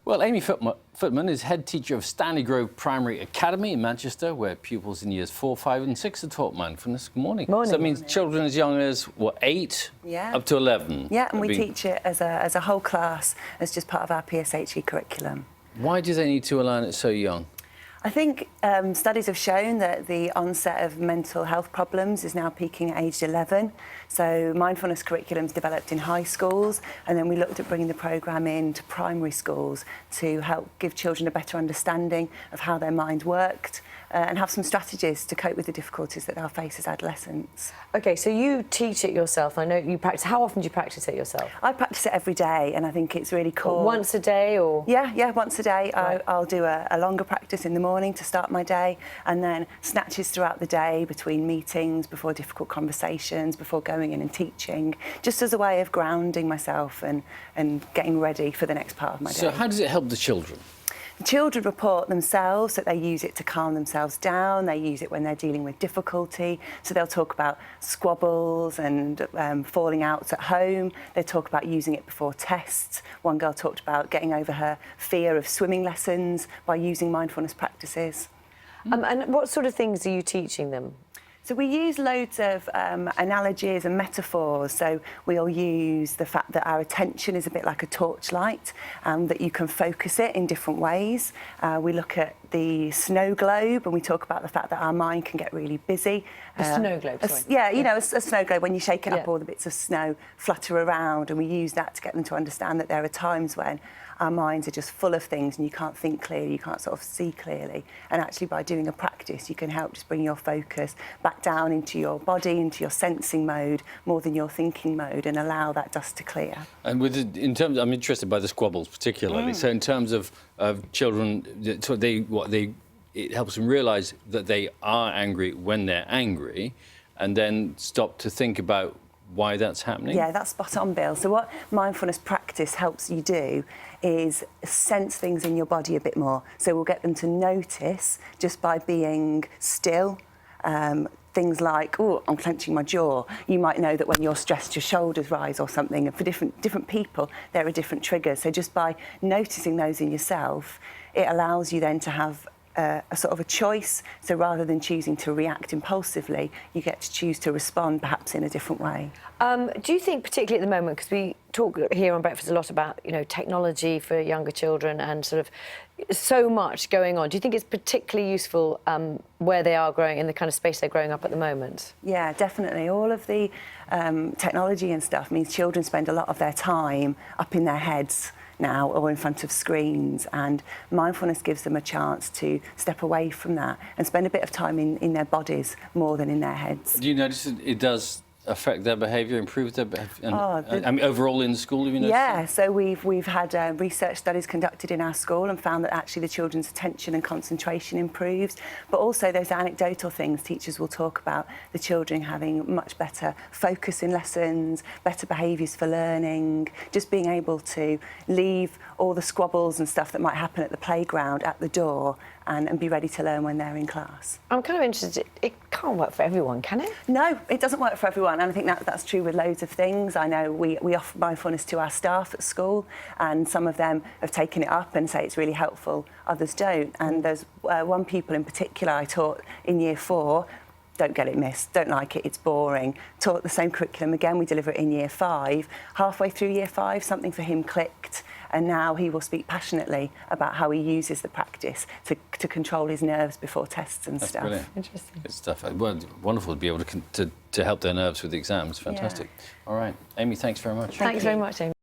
Well, Amy Footman is head teacher of Stanley Grove Primary Academy in Manchester, where pupils in years 4, 5 and 6 are taught mindfulness. Good morning. Morning. So that means children as young as, what, 8? Yeah. Up to 11? Yeah, and we teach it as a whole class, as just part of our PSHE curriculum. Why do they need to learn it so young? I think studies have shown that the onset of mental health problems is now peaking at age 11. So mindfulness curriculum's developed in high schools, and then we looked at bringing the programme into primary schools to help give children a better understanding of how their mind worked and have some strategies to cope with the difficulties that they'll face as adolescents. OK, so you teach it yourself. I know you practice. How often do you practice it yourself? I practice it every day, and I think it's really cool. Once a day, or...? Yeah, once a day. Right. I'll do a longer practice in the morning to start my day, and then snatches throughout the day between meetings, before difficult conversations, before going in and teaching, just as a way of grounding myself and getting ready for the next part of my day. So how does it help the children? The children report themselves that they use it to calm themselves down. They use it when they're dealing with difficulty. So they'll talk about squabbles and falling outs at home. They talk about using it before tests. One girl talked about getting over her fear of swimming lessons by using mindfulness practices. And what sort of things are you teaching them? So we use loads of analogies and metaphors. So we'll use the fact that our attention is a bit like a torchlight, that you can focus it in different ways. We look at the snow globe, and we talk about the fact that our mind can get really busy. The snow globe, sorry. Yeah, you know, a snow globe, when you shake it up, Yeah. all the bits of snow flutter around, and we use that to get them to understand that there are times when our minds are just full of things and you can't think clearly, you can't sort of see clearly. And actually by doing a practice, you can help just bring your focus back down into your body, into your sensing mode, more than your thinking mode, and allow that dust to clear. And in terms, I'm interested by the squabbles particularly. So in terms of children, it helps them realise that they are angry when they're angry, and then stop to think about why that's happening? Yeah, that's spot on, Bill. So what mindfulness practice helps you do is sense things in your body a bit more. So we'll get them to notice just by being still. Things like, oh, I'm clenching my jaw. You might know that when you're stressed, your shoulders rise or something. And for different people, there are different triggers. So just by noticing those in yourself, it allows you then to have a sort of a choice. So rather than choosing to react impulsively, you get to choose to respond perhaps in a different way. Do you think, particularly at the moment, because we talk here on Breakfast a lot about, you know, technology for younger children and sort of so much going on, do you think it's particularly useful where they are growing, in the kind of space they're growing up at the moment? Yeah, definitely. All of the technology and stuff means children spend a lot of their time up in their heads now, or in front of screens, and mindfulness gives them a chance to step away from that and spend a bit of time in their bodies more than in their heads. Do you notice it does affect their behaviour, improve their behaviour? I mean, overall in school, have you noticed? Yeah, so we've had research studies conducted in our school and found that actually the children's attention and concentration improves, but also those anecdotal things teachers will talk about, the children having much better focus in lessons, better behaviours for learning, just being able to leave all the squabbles and stuff that might happen at the playground at the door and be ready to learn when they're in class. I'm kind of interested, it can't work for everyone, can it? No, it doesn't work for everyone, and I think that's true with loads of things. I know we offer mindfulness to our staff at school, and some of them have taken it up and say it's really helpful, others don't. And there's one pupil in particular I taught in year 4, don't get it, miss, don't like it, it's boring. Taught the same curriculum again, we deliver it in year 5. Halfway through year 5, something for him clicked, and now he will speak passionately about how he uses the practice to control his nerves before tests and That's stuff. Brilliant. Interesting. Good stuff. Well, wonderful to be able to help their nerves with the exams. Fantastic. Yeah. All right. Amy, thanks very much. Thanks very much, Amy.